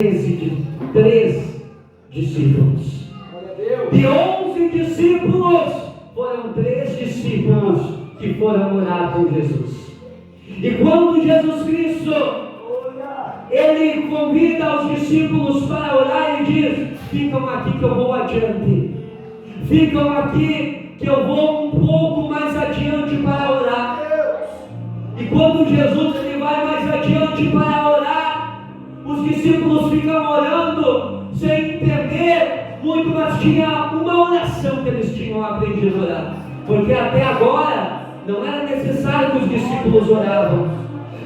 13 discípulos. De 11 discípulos, foram 3 discípulos que foram morar com Jesus. E quando Jesus Cristo, Ele convida os discípulos para orar e diz: ficam aqui que eu vou adiante. Ficam aqui que eu vou um pouco mais adiante para orar. E quando Jesus ele vai mais adiante para orar, os discípulos ficam orando sem entender muito, mas tinha uma oração que eles tinham aprendido a orar. Porque até agora não era necessário que os discípulos oravam.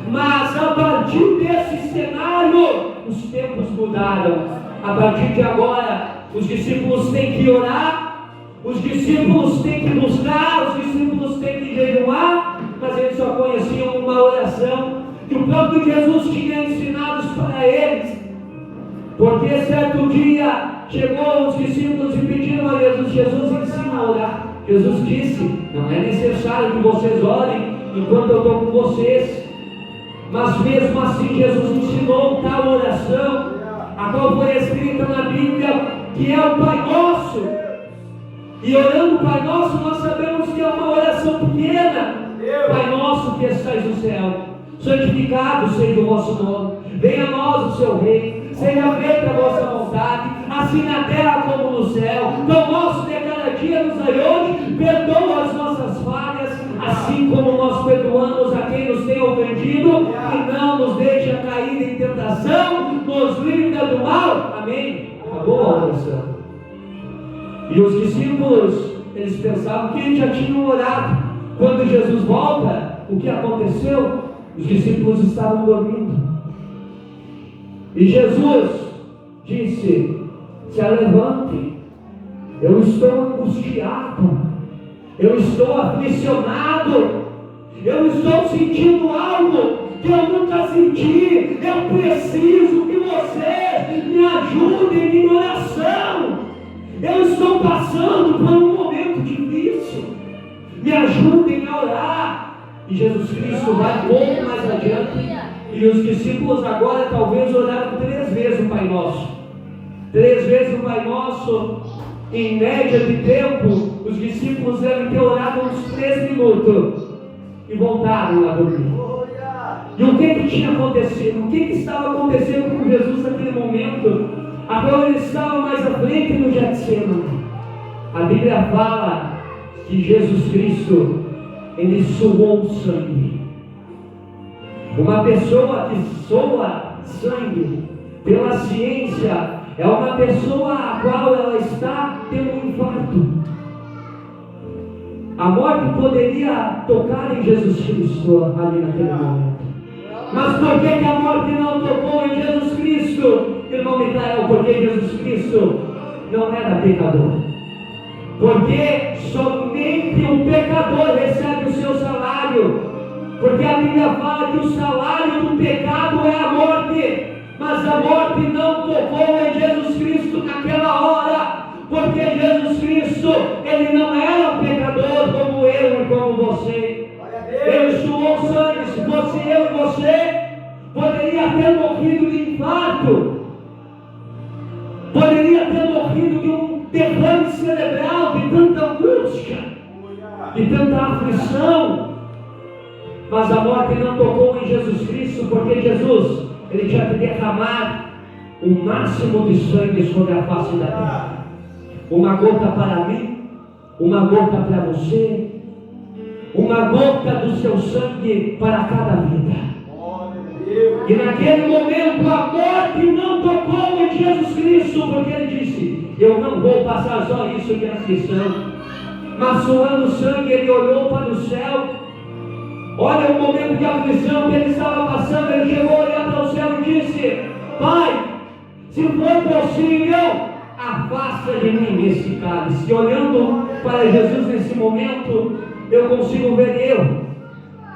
Mas a partir desse cenário, os tempos mudaram. A partir de agora, os discípulos têm que orar, os discípulos têm que buscar, os discípulos têm que jejuar, mas eles só conheciam uma oração que o próprio Jesus tinha ensinado para eles. Porque certo dia chegou os discípulos e pediram a Jesus: Jesus, ensina a orar. Jesus disse: não é necessário que vocês orem enquanto eu estou com vocês. Mas mesmo assim Jesus ensinou tal oração, a qual foi escrita na Bíblia, que é o Pai Nosso. E orando o Pai Nosso, nós sabemos que é uma oração pequena. Pai Nosso que estais no céu, santificado seja o vosso nome, venha a nós o seu reino, seja feita a vossa vontade, assim na terra como no céu. Pão nosso de cada dia nos dai hoje, perdoa as nossas falhas, assim como nós perdoamos a quem nos tem ofendido, e não nos deixa cair em tentação, nos livra do mal. Amém? Acabou a oração. E os discípulos, eles pensavam que eles já tinham orado. Quando Jesus volta, o que aconteceu? Os discípulos estavam dormindo. E Jesus disse: se levante, eu estou angustiado, eu estou aflicionado, eu estou sentindo algo que eu nunca senti. Eu preciso que vocês me ajudem em oração. Eu estou passando por um momento difícil, me ajudem a orar. E Jesus Cristo vai um pouco mais adiante, e os discípulos agora talvez oraram 3 vezes o Pai Nosso. 3 vezes o Pai Nosso, em média de tempo, os discípulos devem ter orado uns 3 minutos e voltaram a dormir. E o que tinha acontecido? O que estava acontecendo com Jesus naquele momento? Agora ele estava mais à frente no Getsemane. A Bíblia fala que Jesus Cristo, ele suou sangue. Uma pessoa que soa sangue, pela ciência, é uma pessoa a qual ela está tendo um infarto. A morte poderia tocar em Jesus Cristo ali naquele momento. Mas por que a morte não tocou em Jesus Cristo? Irmão Micael, porque Jesus Cristo não era pecador. Porque somente o pecador recebe o seu salário. Porque a Bíblia fala que o salário do pecado é a morte. Mas a morte não tocou em Jesus Cristo naquela hora. Porque Jesus Cristo, ele não era um pecador como eu e como você. Ele suou sangue. Se fosse eu e você, poderia ter morrido de infarto, poderia ter morrido de um derrame cerebral, de tanta angústia, de tanta aflição. Mas a morte não tocou em Jesus Cristo, porque Jesus, ele tinha que derramar o máximo de sangue sobre a face da terra. Uma gota para mim, uma gota para você, uma gota do seu sangue para cada vida. E naquele momento a morte não tocou em Jesus Cristo, porque ele disse: eu não vou passar só isso de aflição. Mas suando sangue, ele olhou para o céu. Olha o momento de aflição que ele estava passando. Ele chegou a olhar para o céu e disse: Pai, se for possível, afasta de mim esse cálice. E olhando para Jesus nesse momento, eu consigo ver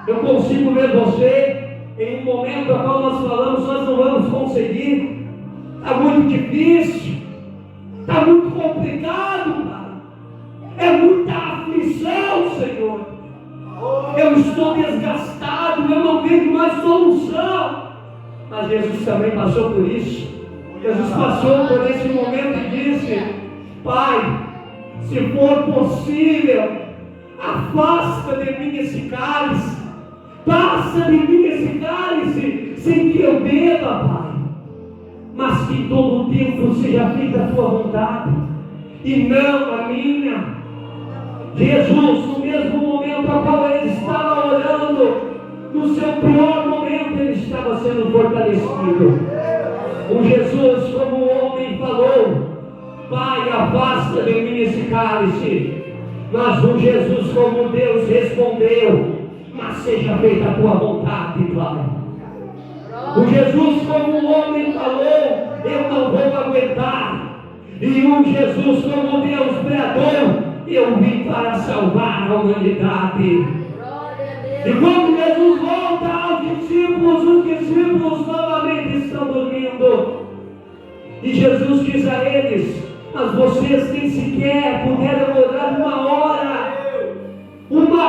eu consigo ver você. Em um momento a qual nós falamos, nós não vamos conseguir, está muito difícil, está muito complicado, Pai. É muita aflição, Senhor. Eu estou desgastado, eu não vejo mais solução. Mas Jesus também passou por isso. Jesus passou por esse momento e disse: Pai, se for possível, afasta de mim esse cálice, passa de mim esse cálice, sem que eu beba, Pai, mas que em todo o tempo seja feita a tua vontade, e não a minha. Jesus, no mesmo momento a qual ele estava orando, no seu pior momento, ele estava sendo fortalecido. O Jesus, como homem, falou: Pai, afasta de mim esse cálice. Mas o Jesus, como Deus, respondeu: mas seja feita a tua vontade, Pai. O Jesus, como homem, falou: eu não vou aguentar. E o Jesus, como Deus, bradou: eu vim para salvar a humanidade. E quando Jesus volta aos discípulos, os discípulos novamente estão dormindo. E Jesus diz a eles: mas vocês nem sequer puderam orar uma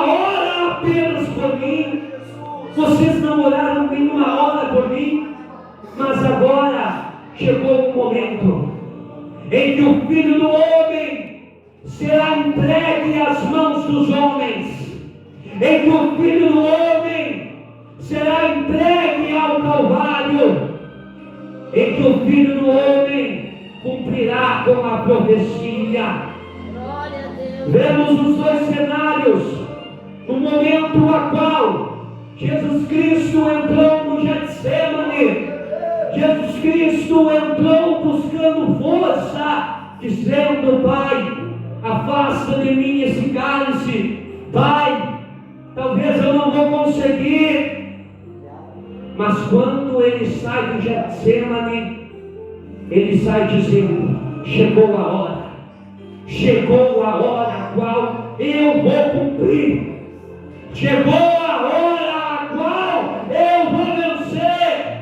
hora apenas por mim. Vocês não oraram nem uma hora por mim. Mas agora chegou um momento em que o Filho do Homem será entregue às mãos dos homens, em que o Filho do Homem será entregue ao Calvário, em que o Filho do Homem cumprirá com a profecia. Vemos os dois cenários. No momento a qual Jesus Cristo entrou no Getsemane, Jesus Cristo entrou buscando força, dizendo: Pai, afasta de mim esse cálice. Pai, talvez eu não vou conseguir. Mas quando ele sai do Getsemane, ele sai dizendo: chegou a hora a qual eu vou cumprir. Chegou a hora a qual eu vou vencer.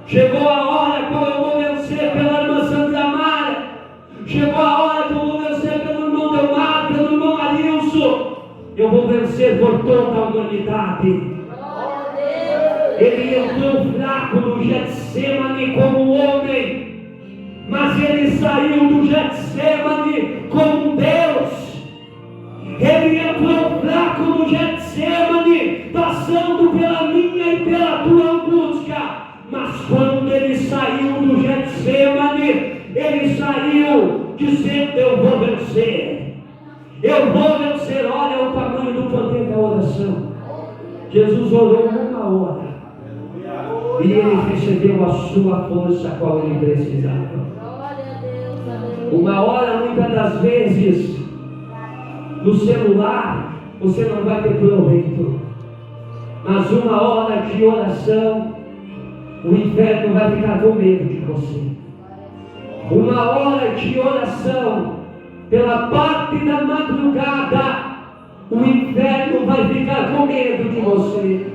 Chegou a hora a qual eu vou vencer pela irmã Sandra Mara. Chegou a hora que eu vou vencer pelo irmão Delmar, pelo irmão Arilson. Eu vou vencer por toda a humanidade. Ele entrou fraco no Getsemane como homem, mas ele saiu do Getsemane como Deus. Ele entrou fraco no Getsemane, passando pela minha e pela tua angústia. Mas quando ele saiu do Getsemane, ele saiu dizendo: eu vou vencer. Eu vou vencer. Olha o tamanho do poder da oração. Jesus orou uma hora e ele recebeu a sua força, a qual ele precisava. Uma hora, muitas das vezes, no celular, você não vai ter proveito. Mas uma hora de oração, o inferno vai ficar com medo de você. Uma hora de oração, pela parte da madrugada, o inferno vai ficar com medo de você.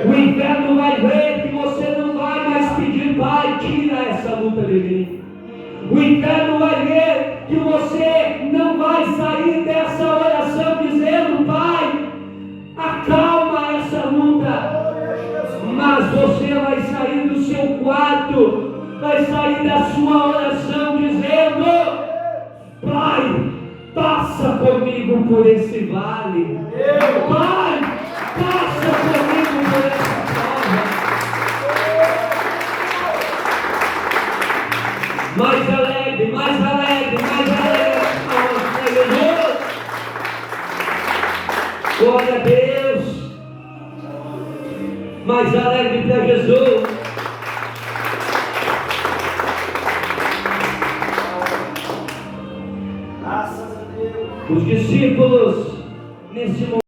O inferno vai ver que você não vai mais pedir: Pai, tira essa luta de mim. O inferno vai ver que você não vai sair dessa oração dizendo: Pai, acalma essa luta. Mas você vai sair do seu quarto, vai sair da sua oração dizendo: Pai, passa comigo por esse vale. Pai, passa comigo por essa prova. Mais alegre, mais alegre, mais alegre. Aleluia. Glória a Deus. Mais alegre para Jesus. Graças a Deus. Os discípulos, nesse momento,